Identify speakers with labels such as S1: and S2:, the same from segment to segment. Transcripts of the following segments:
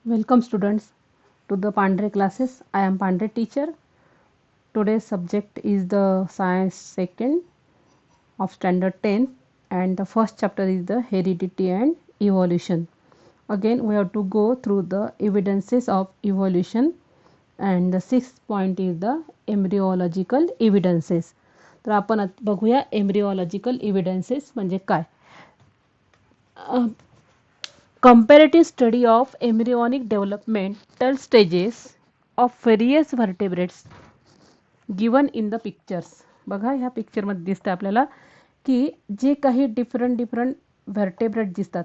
S1: Welcome students to the Pandre classes. I am Pandre teacher. Today's subject is the science second of standard 10 and the first chapter is the heredity and evolution. Again we have to go through the evidences of evolution and the sixth point is the embryological evidences. तर आपण बघूया एम्ब्रिओलॉजिकल evidences म्हणजे काय. Comparative study of embryonic developmental stages of various vertebrates given in the pictures. बघा ह्या पिक्चरमध्ये दिसतं आपल्याला की जे काही डिफरंट व्हर्टेब्रेट दिसतात.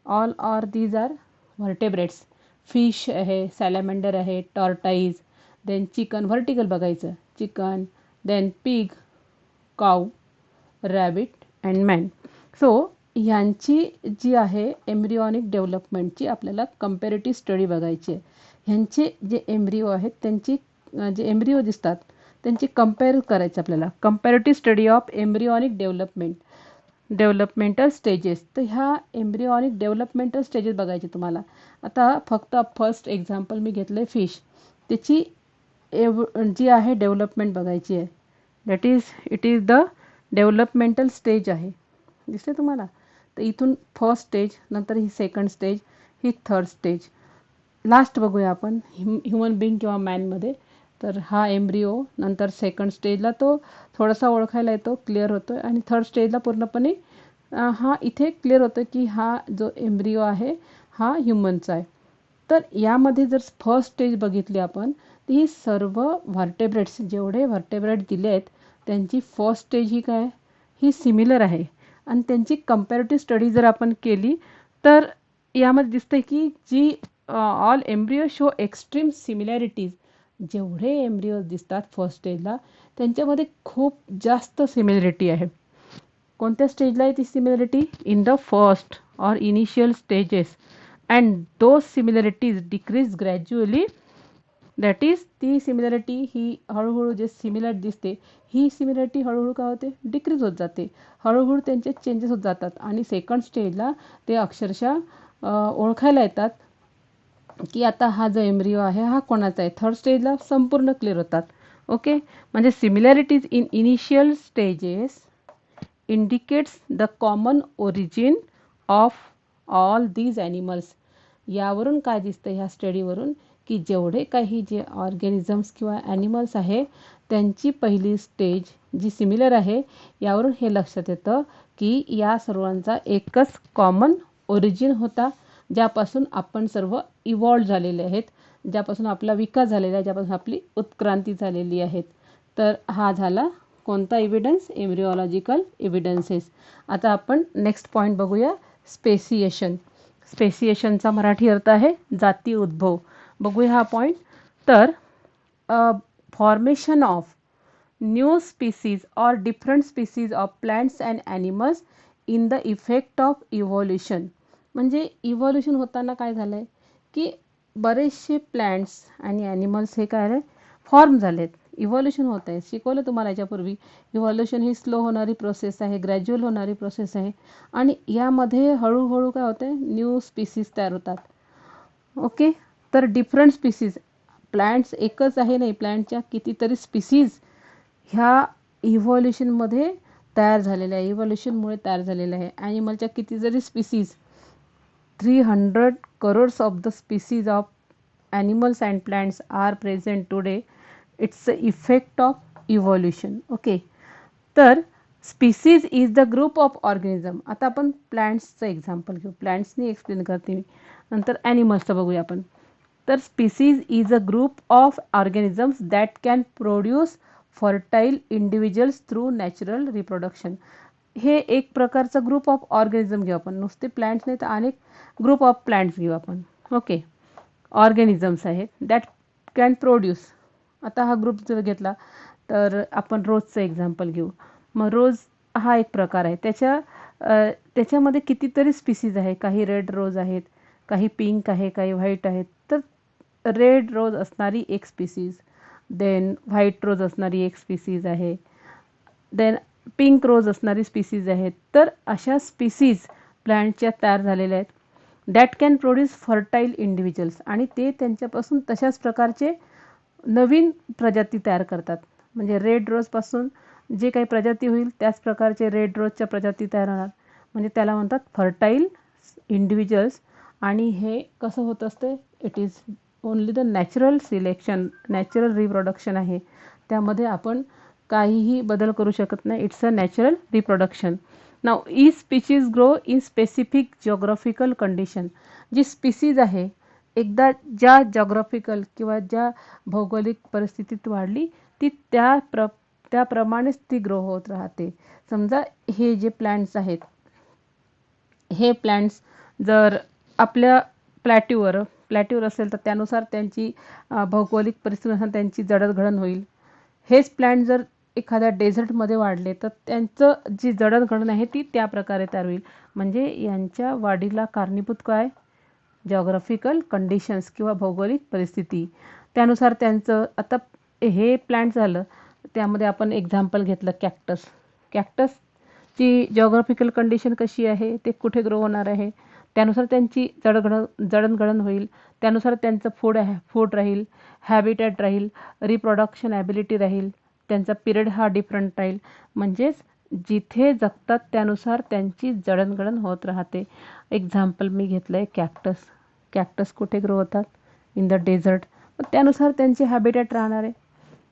S1: All are these are vertebrates. Fish आहे, सॅलॅमेंडर आहे, टॉर्टाईज, देन चिकन व्हर्टिकल बघायचं, chicken, then pig, cow, rabbit and man. So ह्यांची जी आहे एम्ब्रिओनिक डेव्हलपमेंटची आपल्याला कंपॅरेटिव्ह स्टडी बघायची आहे. ह्यांचे जे एम्ब्रिओ आहेत त्यांची जे एम्ब्रिओ दिसतात त्यांची कंपेअर करायचं आपल्याला. Comparative study of embryonic developmental stages. तर ह्या एम्ब्रिओनिक डेव्हलपमेंटल स्टेजेस बघायचे तुम्हाला. आता फक्त फर्स्ट एक्झाम्पल मी घेतलं आहे फिश. त्याची जी आहे डेव्हलपमेंट बघायची आहे. That it is the developmental stage आहे. दिसते तुम्हाला. तर इथून फर्स्ट स्टेज, नंतर ही सेकंड स्टेज, ही थर्ड स्टेज, लास्ट बघूया आपण ह्युमन बिंग किंवा मॅनमध्ये. तर हा एम्ब्रिओ नंतर सेकंड स्टेजला तो थोडासा ओळखायला येतो, क्लिअर होतो आणि थर्ड स्टेजला पूर्णपणे हा इथे क्लिअर होतं की हा जो एम्ब्रिओ आहे हा ह्युमनचा आहे. तर यामध्ये जर फर्स्ट स्टेज बघितली आपण तर ही सर्व व्हर्टेब्रेट्स जेवढे व्हर्टेब्रेट दिले आहेत त्यांची फर्स्ट स्टेज ही काय ही सिमिलर आहे. आणि त्यांची कंपॅरेटिव्ह स्टडी जर आपण केली तर यामध्ये दिसतं की जी all embryo show extreme similarities. जेवढे एम्ब्रिओ दिसतात फर्स्ट स्टेजला त्यांच्यामध्ये खूप जास्त सिमिलॅरिटी आहे. कोणत्या स्टेजला आहे ती similarity? In the first or initial stages. And those similarities decrease gradually. That is ती सिमिलॅरिटी ही हळूहळू जे सिमिलर दिसते ही सिमिलॅरिटी हळूहळू काय होते डिक्रीज होत जाते. हळूहळू त्यांचे चेंजेस होत जातात आणि सेकंड स्टेजला ते अक्षरशः ओळखायला येतात की आता हा जो एम्ब्रिओ आहे हा कोणाचा आहे. थर्ड स्टेजला संपूर्ण क्लिअर होतात. ओके. म्हणजे similarities in initial stages indicates the common origin of all these animals. यावरून काय दिसतं ह्या स्टडीवरून की जेवढे काही जे ऑर्गॅनिझम्स किंवा ॲनिमल्स आहे त्यांची पहिली स्टेज जी सिमिलर आहे यावरून हे लक्षात येतं की या सर्वांचा एकच कॉमन ओरिजिन होता ज्यापासून आपण सर्व इव्हॉल्व झालेले आहेत, ज्यापासून आपला विकास झालेला आहे, ज्यापासून आपली उत्क्रांती झालेली आहे. तर हा झाला कोणता एव्हिडन्स? एम्ब्रिओलॉजिकल एव्हिडन्सेस. आता आपण नेक्स्ट पॉईंट बघूया. स्पेसिएशन. स्पेसिएशनचा मराठी अर्थ आहे जाती उद्भव. बघूया हा पॉईंट. तर formation of new species or different species of plants and animals in the effect of evolution. म्हणजे इव्हॉल्युशन होताना काय झालं आहे की बरेचसे प्लांट्स आणि ॲनिमल्स हे काय आहे फॉर्म झालेत. इव्हॉल्युशन होत आहे. शिकवलं तुम्हाला याच्यापूर्वी. इव्हॉल्युशन ही स्लो होणारी प्रोसेस आहे, ग्रॅज्युअल होणारी प्रोसेस आहे आणि यामध्ये हळूहळू काय होतं आहे न्यू स्पीसीज तयार होतात. ओके. तर डिफरंट स्पीसीज, प्लांट्स एकच आहे नाही, प्लांटच्या कितीतरी स्पीसीज ह्या इव्हॉल्युशनमध्ये तयार झालेल्या आहे, इव्हॉल्युशनमुळे तयार झालेल्या आहे. ॲनिमलच्या कितीतरी species 300 crores of the species of animals and plants are present today. It's the effect of evolution. Okay. तर species is the group of organism. आता आपण प्लांट्सचं एक्झाम्पल घेऊ. प्लांट्सनी एक्सप्लेन करते मी, नंतर ॲनिमल्सचं बघूया आपण. तर species is a group of organisms that can produce fertile individuals through natural reproduction. हे एक प्रकारचा ग्रुप ऑफ ऑर्गॅनिझम घेऊ आपण. नुसते प्लांट्स नाही तर अनेक ग्रुप ऑफ प्लांट्स घेऊ आपण. ओके. ऑर्गॅनिझम्स आहेत दॅट कॅन प्रोड्यूस. आता हा ग्रुप जर घेतला तर आपण रोजचं एक्झाम्पल घेऊ. मग रोज हा एक प्रकार आहे. त्याच्यामध्ये कितीतरी स्पीसीज आहे. काही रेड रोज आहेत, काही पिंक आहे, काही व्हाईट आहेत. तर रेड रोज असणारी एक स्पीसीज, देन व्हाईट रोज असणारी एक स्पीसीज आहे, देन पिंक रोज असणारी स्पीसीज आहेत. तर अशा स्पीसीज प्लांटच्या तयार झालेल्या आहेत. That can produce fertile individuals, आणि ते त्यांच्यापासून तशाच प्रकारचे नवीन प्रजाती तयार करतात. म्हणजे रेड रोजपासून जे काही प्रजाती होईल त्याच प्रकारचे रेड रोजच्या प्रजाती तयार होणार, म्हणजे त्याला म्हणतात फर्टाईल इंडिव्हिज्युअल्स. आणि हे कसं होत असते, it is only the natural selection, natural reproduction आहे. त्यामध्ये आपण काहीही बदल करू शकत नाही. It's a natural reproduction. Now each species grow in specific geographical condition. जी स्पीसीज आहे एकदा ज्या जॉग्राफिकल किंवा ज्या भौगोलिक परिस्थितीत वाढली ती त्याप्रमाणेच ती ग्रो होत राहते. समजा हे जे प्लॅन्ट्स आहेत, हे प्लॅन्ट्स जर आपल्या प्लॅट्यूवर असेल तर त्यानुसार त्यांची भौगोलिक परिस्थितीनुसार त्यांची जडणघडण होईल. हेच प्लॅन्ट जर एखाद्या डेझर्टमध्ये वाढले तर त्यांचं जी जडणघडण आहे ती त्या प्रकारे तयार होईल. म्हणजे यांच्या वाढीला कारणीभूत काय, जॉग्राफिकल कंडिशन्स किंवा भौगोलिक परिस्थिती. त्यानुसार त्यांचं, आता हे प्लॅन्ट झालं त्यामध्ये आपण एक्झाम्पल घेतलं कॅक्टस. कॅक्टसची जॉग्राफिकल कंडिशन कशी आहे, ते कुठे ग्रो होणार आहे, त्यानुसार त्यांची जडणघडण होईल. त्यानुसार त्यांचं फूड राहील, हॅबिटॅट राहील, रिप्रोडक्शन ॲबिलिटी राहील, त्यांचा पिरियड हा डिफरंट राहील. म्हणजेच जिथे जगतात त्यानुसार त्यांची जडणघडण होत राहते. एक्झाम्पल मी घेतलं आहे कॅक्टस कुठे ग्रो होतात, इन द डेझर्ट, त्यानुसार त्यांचे हॅबिटॅट राहणार आहे.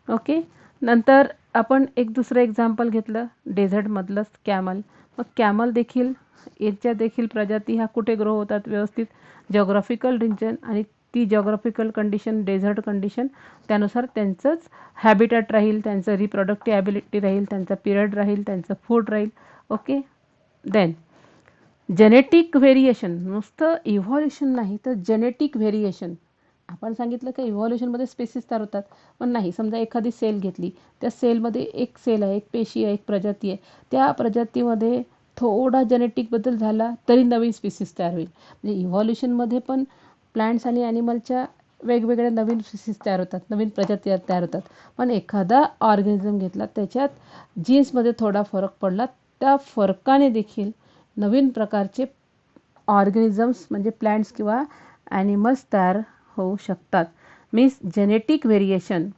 S1: ओके. नंतर आपण एक दुसरं एक्झाम्पल घेतलं डेझर्टमधलंच कॅमल. मग कॅमल देखील, याच्या देखील प्रजाती ह्या कुठे ग्रो होतात, व्यवस्थित जॉग्राफिकल रिजन आणि ती जॉग्राफिकल कंडिशन डेझर्ट कंडिशन, त्यानुसार त्यांचंच हॅबिटॅट राहील, त्यांचं रिप्रोडक्टिव्ह ॲबिलिटी राहील, त्यांचा पिरियड राहील, त्यांचं फूड राहील. ओके. देन जेनेटिक व्हेरिएशन, नुसतं इव्हॉल्युशन नाही तर जेनेटिक व्हेरिएशन. आपण सांगितलं की इव्हॉल्युशनमध्ये स्पेसिस तयार होतात, पण नाही. समजा एखादी सेल घेतली, त्या सेलमध्ये एक सेल आहे, एक पेशी आहे, एक प्रजाती आहे, त्या प्रजातीमध्ये थोडा जेनेटिक बदल झाला तरी नवीन स्पीसीस तयार होईल. म्हणजे इव्हॉल्युशनमध्ये पण प्लांट्स आणि ॲनिमलच्या वेगवेगळ्या नवीन स्पीसीस तयार होतात, नवीन प्रजाती तयार होतात. पण एखादा ऑर्गॅनिझम घेतला, त्याच्यात जीन्समध्ये थोडा फरक पडला, त्या फरकाने देखील नवीन प्रकारचे ऑर्गॅनिझम्स म्हणजे प्लांट्स किंवा ॲनिमल्स तयार होऊ शकतात. Means genetic variation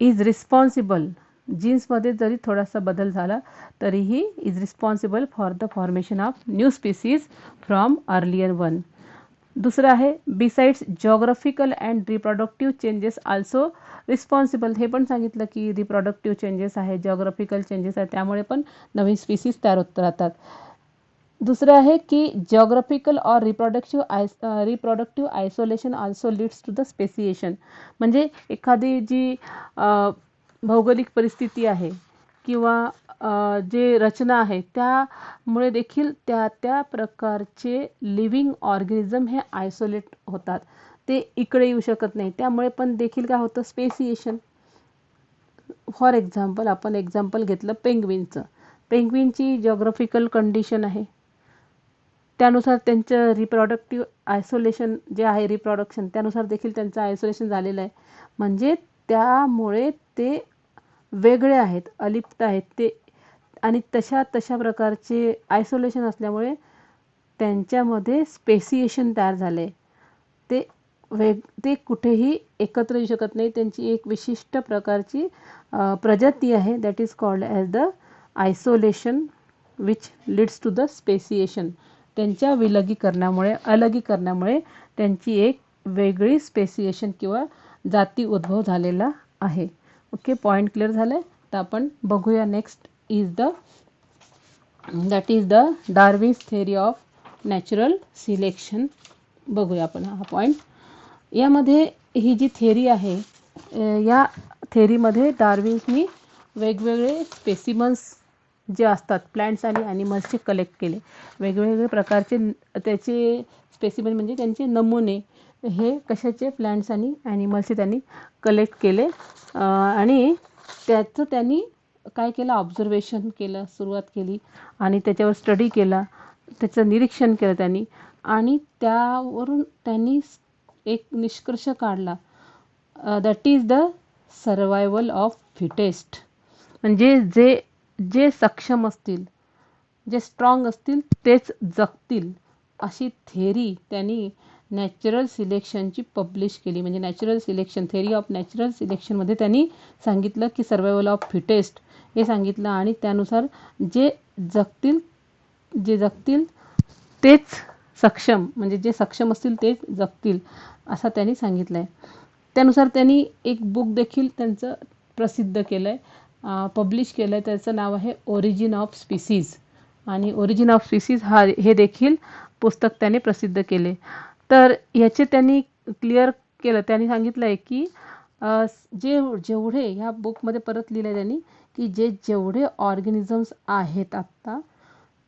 S1: is responsible, जीन्समध्ये जरी थोडासा बदल झाला तरीही is responsible for the formation of new species from earlier one. दुसरं आहे besides geographical and reproductive changes also responsible. हे पण सांगितलं की रिप्रोडक्टिव्ह चेंजेस आहे, जॉग्राफिकल चेंजेस आहे, त्यामुळे पण नवीन स्पीसीज तयार होत राहतात. दुसरं आहे की geographical or reproductive isolation also leads to the speciation. म्हणजे एखादी जी भौगोलिक परिस्थिती आहे किंवा जे रचना आहे त्यामुळे देखील त्या प्रकारचे लिव्हिंग ऑर्गॅनिझम हे आयसोलेट होतात, ते इकडे येऊ शकत नाही. त्यामुळे पण देखील काय होतं, स्पेसिएशन. फॉर एक्झाम्पल आपण एक्झाम्पल घेतलं पेंग्विनचं. पेंग्विनची जॉग्राफिकल कंडिशन आहे, त्यानुसार त्यांचं रिप्रोडक्टिव्ह आयसोलेशन जे आहे, रिप्रोडक्शन, त्यानुसार देखील त्यांचं आयसोलेशन झालेलं आहे. म्हणजे त्यामुळे ते वेगळे आहेत, अलिप्त आहेत ते, आणि तशा प्रकारचे आयसोलेशन असल्यामुळे त्यांच्यामध्ये स्पेसिएशन तयार झाले. ते कुठेही एकत्र येऊ शकत नाही. त्यांची एक विशिष्ट प्रकारची प्रजाती आहे, that is called as the isolation which leads to the speciation. त्यांच्या अलगीकरणामुळे त्यांची एक वेगळी स्पेसिएशन किंवा जाती उद्भव झालेला आहे. ओके, पॉईंट क्लिअर झालं आहे. तर आपण बघूया next that is the Darwin's theory of natural selection. बघूया आपण हा पॉईंट. यामध्ये ही जी थेअरी आहे, या थेअरीमध्ये डार्विन्सनी वेगवेगळे स्पेसिमन्स जे असतात प्लांट्स आणि ॲनिमल्सचे कलेक्ट केले. वेगवेगळे प्रकारचे त्याचे स्पेसिमन म्हणजे त्यांचे नमुने, हे कशाचे, प्लांट्स आणि ॲनिमल्सचे त्यांनी कलेक्ट केले. आणि त्याचं त्यांनी काय केलं, ऑब्झर्वेशन केलं, सुरुवात केली आणि त्याच्यावर स्टडी केला, त्याचं निरीक्षण केलं त्यांनी. आणि त्यावरून त्यांनी एक निष्कर्ष काढला, that is the survival of fittest. म्हणजे जे सक्षम असतील, जे स्ट्रॉंग असतील तेच जगतील, अशी थेरी त्यांनी नॅचरल सिलेक्शनची पब्लिश केली. म्हणजे natural selection, theory of natural सिलेक्शनमध्ये त्यांनी सांगितलं की सर्वायवल ऑफ फिटेस्ट हे सांगितलं, आणि त्यानुसार जे जगतील तेच सक्षम, म्हणजे जे सक्षम असतील तेच जगतील असं त्यांनी सांगितलं आहे. त्यानुसार त्यांनी एक बुक देखील त्यांचं प्रसिद्ध केलं आहे, पब्लिश केलं आहे. त्याचं नाव आहे ओरिजिन ऑफ स्पीसीज, आणि ओरिजिन ऑफ स्पीसीज हे देखील पुस्तक त्याने प्रसिद्ध केले. तर याचे त्यांनी क्लिअर केलं, त्यांनी सांगितलं आहे की जेवढे ह्या बुकमध्ये परत लिहिलं आहे त्यांनी की जेवढे ऑर्गॅनिझम्स आहेत आत्ता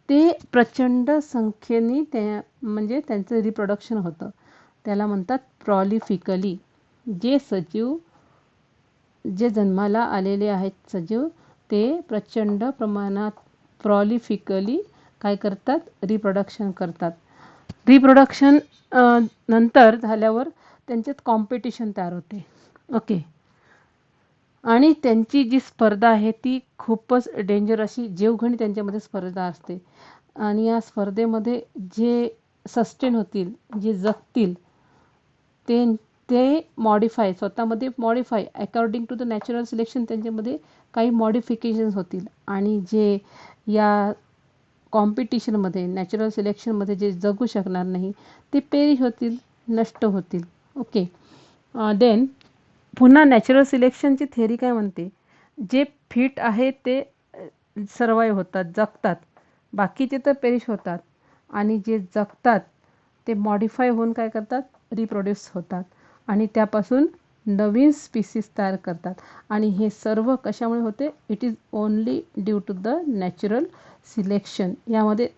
S1: ते प्रचंड संख्येने म्हणजे त्यांचं रिप्रोडक्शन होतं. त्याला म्हणतात प्रॉलिफिकली. जे जन्माला आलेले आहेत सजीव ते प्रचंड प्रमाणात प्रॉलिफिकली काय करतात, रिप्रोडक्शन करतात. रिप्रोडक्शन नंतर झाल्यावर त्यांच्यात कॉम्पिटिशन तयार होते. ओके, आणि त्यांची जी स्पर्धा आहे ती खूपच डेंजर अशी जीवघेणी त्यांच्यामध्ये स्पर्धा असते. आणि या स्पर्धेमध्ये जे सस्टेन होतील, जे जगतील ते मॉडिफाय, स्वतःमध्ये modify according to the natural selection त्यांच्यामध्ये काही मॉडिफिकेशन्स होतील, आणि जे या कॉम्पिटिशनमध्ये नॅचरल सिलेक्शनमध्ये जे जगू शकणार नाही ते पेरिश होतील, नष्ट होतील. ओके, देन पुन्हा नॅचरल सिलेक्शनची थेरी काय म्हणते, जे फिट आहे ते सर्वाईव्ह होतात, जगतात, बाकीचे तर पेरिश होतात, आणि जे जगतात ते मॉडिफाय होऊन काय करतात, रिप्रोड्यूस होतात, आणि त्यापासून नवीन स्पीसीज तयार करतात. आणि हे सर्व कशामुळे होते, it is only due to the natural selection. यामध्ये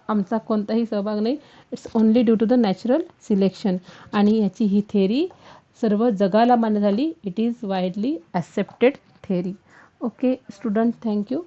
S1: आमचा कोणताही सहभाग नाही, it's only due to the natural selection. आणि याची ही थेरी सर्व जगाला मान्य झाली. It is widely accepted theory. Okay student, thank you.